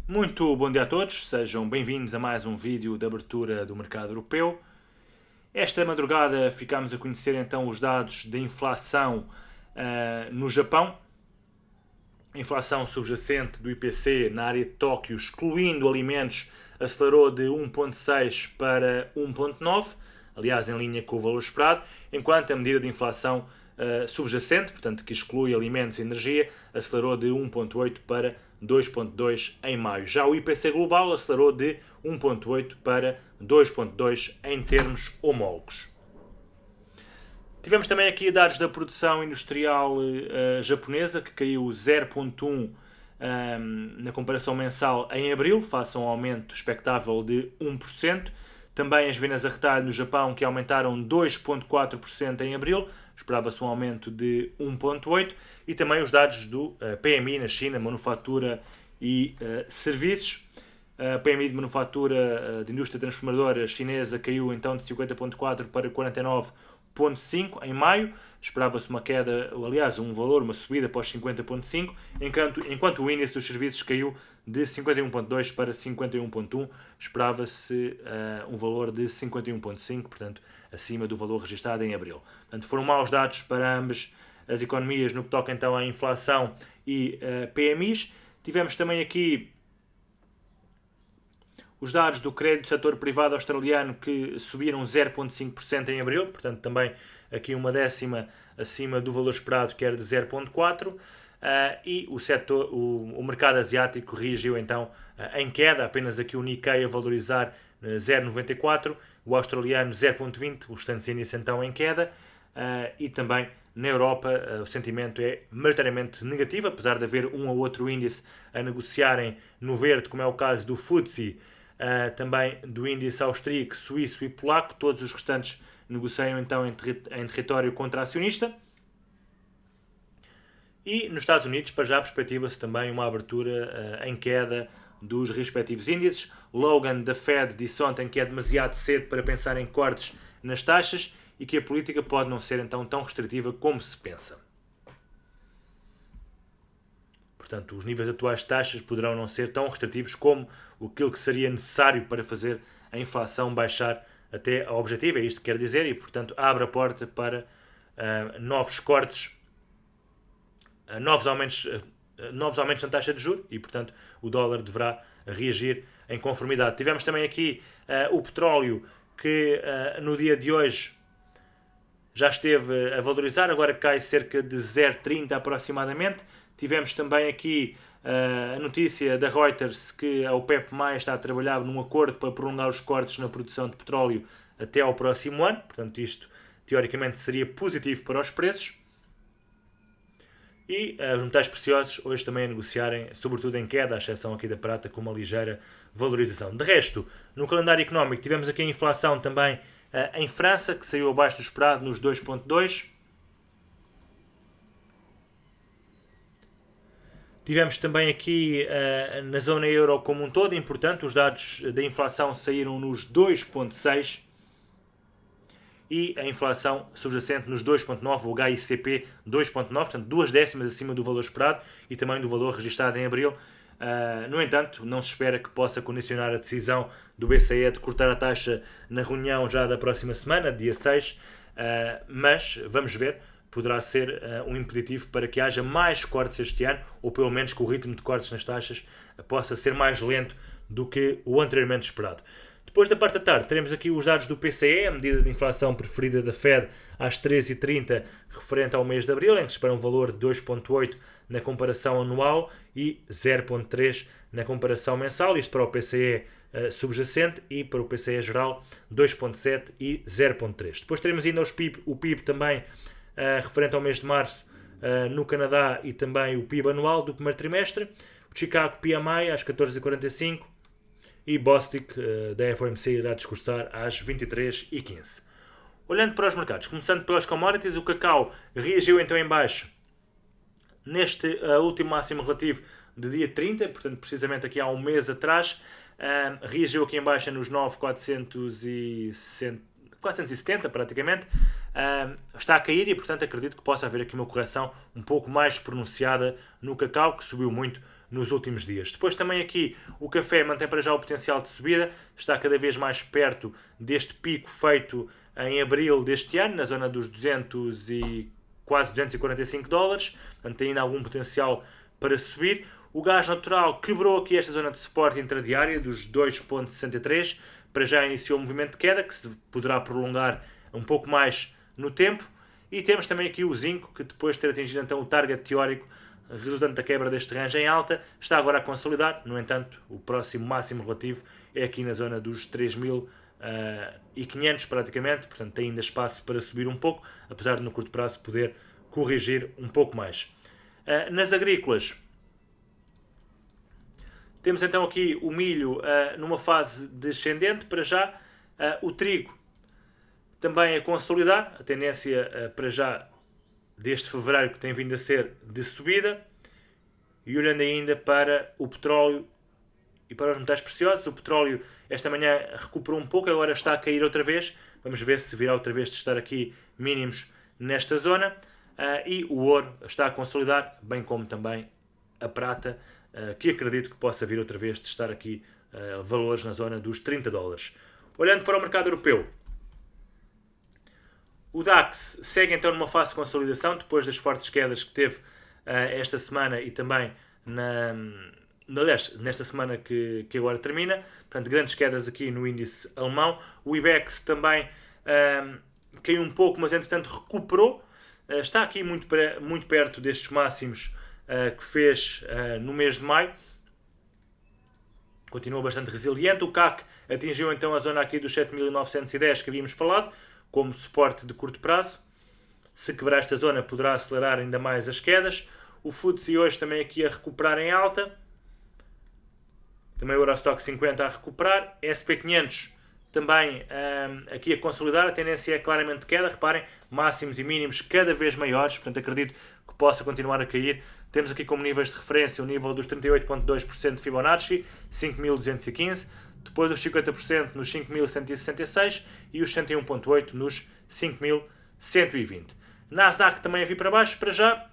Muito bom dia a todos, sejam bem-vindos a mais um vídeo de abertura do mercado europeu. Esta madrugada ficámos a conhecer então os dados de inflação no Japão. A inflação subjacente do IPC na área de Tóquio, excluindo alimentos, acelerou de 1,6 para 1,9, aliás em linha com o valor esperado, enquanto a medida de inflação subjacente, portanto que exclui alimentos e energia, acelerou de 1,8 para 2,2 em maio. Já o IPC global acelerou de 1,8 para 2,2 em termos homólogos. Tivemos também aqui dados da produção industrial japonesa, que caiu 0,1 na comparação mensal em abril, face a um aumento expectável de 1%. Também as vendas a retalho no Japão, que aumentaram 2,4% em abril, esperava-se um aumento de 1,8%, e também os dados do PMI na China, manufatura e serviços. PMI de manufatura de indústria transformadora chinesa caiu então de 50,4 para 49,5 em maio, esperava-se uma queda, aliás, uma subida para os 50,5, enquanto o índice dos serviços caiu de 51,2 para 51,1, esperava-se um valor de 51,5, portanto, acima do valor registrado em abril. Portanto, foram maus dados para ambas as economias no que toca então à inflação e PMIs. Tivemos também aqui os dados do crédito do setor privado australiano, que subiram 0,5% em abril, portanto também aqui uma décima acima do valor esperado, que era de 0,4%, e o mercado asiático reagiu então em queda, apenas aqui o Nikkei a valorizar 0,94%, o australiano 0,20%, os restantes índices então em queda, e também na Europa o sentimento é maioritariamente negativo, apesar de haver um ou outro índice a negociarem no verde, como é o caso do FTSE, também do índice austríaco, suíço e polaco. Todos os restantes negociam então em território contracionista. E nos Estados Unidos, para já, perspectiva-se também uma abertura em queda dos respectivos índices. Logan, da Fed, disse ontem que é demasiado cedo para pensar em cortes nas taxas e que a política pode não ser então tão restritiva como se pensa. Portanto, os níveis atuais de taxas poderão não ser tão restritivos como aquilo que seria necessário para fazer a inflação baixar até ao objetivo. É isto que quer dizer, e portanto abre a porta para novos cortes, novos aumentos na taxa de juros, e portanto o dólar deverá reagir em conformidade. Tivemos também aqui o petróleo, que no dia de hoje já esteve a valorizar, agora cai cerca de 0,30 aproximadamente. Tivemos também aqui a notícia da Reuters que a OPEP+ está a trabalhar num acordo para prolongar os cortes na produção de petróleo até ao próximo ano. Portanto, isto teoricamente seria positivo para os preços. E os metais preciosos hoje também a negociarem, sobretudo em queda, à exceção aqui da prata, com uma ligeira valorização. De resto, no calendário económico tivemos aqui a inflação também em França, que saiu abaixo do esperado nos 2,2%. Tivemos também aqui na zona euro como um todo, importante, os dados da inflação saíram nos 2,6% e a inflação subjacente nos 2,9%, o HICP 2,9%, portanto 2 décimas acima do valor esperado e também do valor registado em abril. No entanto, não se espera que possa condicionar a decisão do BCE de cortar a taxa na reunião já da próxima semana, dia 6, mas vamos ver. Poderá ser um impeditivo para que haja mais cortes este ano, ou pelo menos que o ritmo de cortes nas taxas possa ser mais lento do que o anteriormente esperado. Depois da parte da tarde, teremos aqui os dados do PCE, a medida de inflação preferida da Fed, às 13h30, referente ao mês de abril, em que se espera um valor de 2,8 na comparação anual e 0,3 na comparação mensal, isto para o PCE subjacente, e para o PCE geral 2,7 e 0,3. Depois teremos ainda o PIB também referente ao mês de março no Canadá, e também o PIB anual do primeiro trimestre, o Chicago PMI às 14h45 e Bostic da FOMC irá discursar às 23h15. Olhando para os mercados, começando pelas commodities, o cacau reagiu então em baixo neste último máximo relativo de dia 30, portanto precisamente aqui há um mês atrás, reagiu aqui em baixo nos 9,470 praticamente, está a cair e portanto acredito que possa haver aqui uma correção um pouco mais pronunciada no cacau, que subiu muito nos últimos dias. Depois também aqui o café mantém para já o potencial de subida, está cada vez mais perto deste pico feito em abril deste ano, na zona dos 200 e quase 245 dólares, portanto tem ainda algum potencial para subir. O gás natural quebrou aqui esta zona de suporte intradiária dos 2,63, para já iniciou um movimento de queda que se poderá prolongar um pouco mais no tempo. E temos também aqui o zinco, que depois de ter atingido então o target teórico resultante da quebra deste range em alta, está agora a consolidar. No entanto, o próximo máximo relativo é aqui na zona dos 3.500 praticamente, portanto tem ainda espaço para subir um pouco, apesar de no curto prazo poder corrigir um pouco mais. Nas agrícolas, temos então aqui o milho numa fase descendente para já, o trigo também a consolidar, a tendência para já deste fevereiro que tem vindo a ser de subida. E olhando ainda para o petróleo e para os metais preciosos, o petróleo esta manhã recuperou um pouco, agora está a cair outra vez. Vamos ver se virá outra vez de estar aqui mínimos nesta zona. E o ouro está a consolidar, bem como também a prata, que acredito que possa vir outra vez de estar aqui valores na zona dos 30 dólares. Olhando para o mercado europeu, o DAX segue então numa fase de consolidação, depois das fortes quedas que teve esta semana e também nesta semana que agora termina. Portanto, grandes quedas aqui no índice alemão. O IBEX também caiu um pouco, mas entretanto recuperou. Está aqui muito perto destes máximos que fez no mês de maio. Continua bastante resiliente. O CAC atingiu então a zona aqui dos 7.910 que havíamos falado, como suporte de curto prazo. Se quebrar esta zona poderá acelerar ainda mais as quedas. O FTSE hoje também aqui a recuperar em alta. Também o Eurostock 50 a recuperar. SP500 também aqui a consolidar. A tendência é claramente de queda. Reparem, máximos e mínimos cada vez maiores. Portanto, acredito que possa continuar a cair. Temos aqui como níveis de referência o nível dos 38,2% de Fibonacci, 5.215. Depois os 50% nos 5.166 e os 101,8% nos 5.120. Nasdaq também a vir para baixo para já.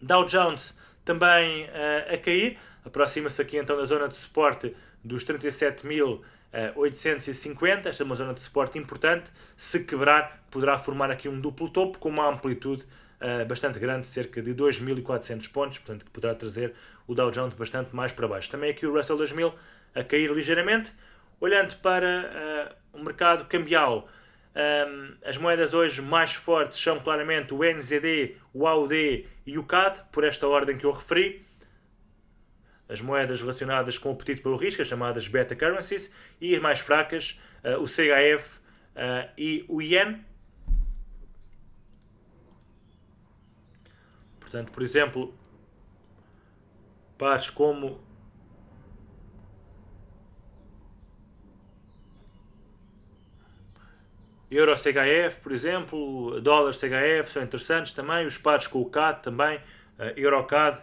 Dow Jones também a cair. Aproxima-se aqui então da zona de suporte dos 37.850. Esta é uma zona de suporte importante. Se quebrar, poderá formar aqui um duplo topo com uma amplitude bastante grande, cerca de 2.400 pontos. Portanto, que poderá trazer o Dow Jones bastante mais para baixo. Também aqui o Russell 2000 a cair ligeiramente. Olhando para o mercado cambial, as moedas hoje mais fortes são claramente o NZD, o AUD e o CAD, por esta ordem que eu referi. As moedas relacionadas com o apetite pelo risco, as chamadas beta currencies, e as mais fracas, o CHF e o Yen. Portanto, por exemplo, pares como Euro CHF, por exemplo, dólar CHF são interessantes também, os pares com o CAD também, Euro CAD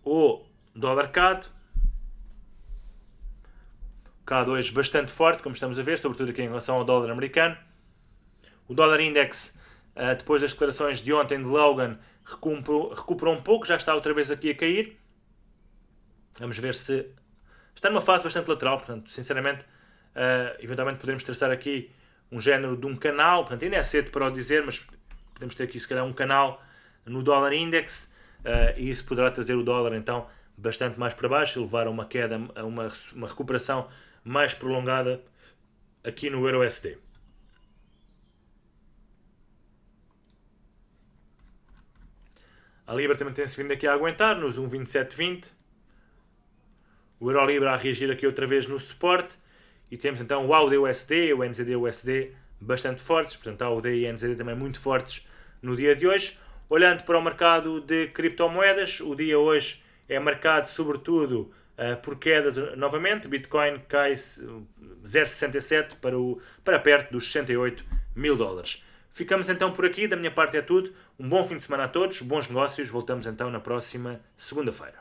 ou dólar CAD. O CAD hoje bastante forte, como estamos a ver, sobretudo aqui em relação ao dólar americano. O dólar index, depois das declarações de ontem de Logan, recuperou um pouco, já está outra vez aqui a cair. Vamos ver se está numa fase bastante lateral, portanto, sinceramente, eventualmente podemos traçar aqui um género de um canal, portanto ainda é cedo para o dizer, mas podemos ter aqui se calhar um canal no dólar index, e isso poderá trazer o dólar então bastante mais para baixo e levar a uma queda, a uma recuperação mais prolongada aqui no EURUSD. A Libra também tem-se vindo aqui a aguentar nos 1,2720. O Euro-Libra a reagir aqui outra vez no suporte. E temos então o AUD-USD, o NZD-USD bastante fortes. Portanto, a AUD e a NZD também muito fortes no dia de hoje. Olhando para o mercado de criptomoedas, o dia hoje é marcado sobretudo por quedas novamente. Bitcoin cai 0,67 para perto dos 68 mil dólares. Ficamos então por aqui. Da minha parte é tudo. Um bom fim de semana a todos, bons negócios. Voltamos então na próxima segunda-feira.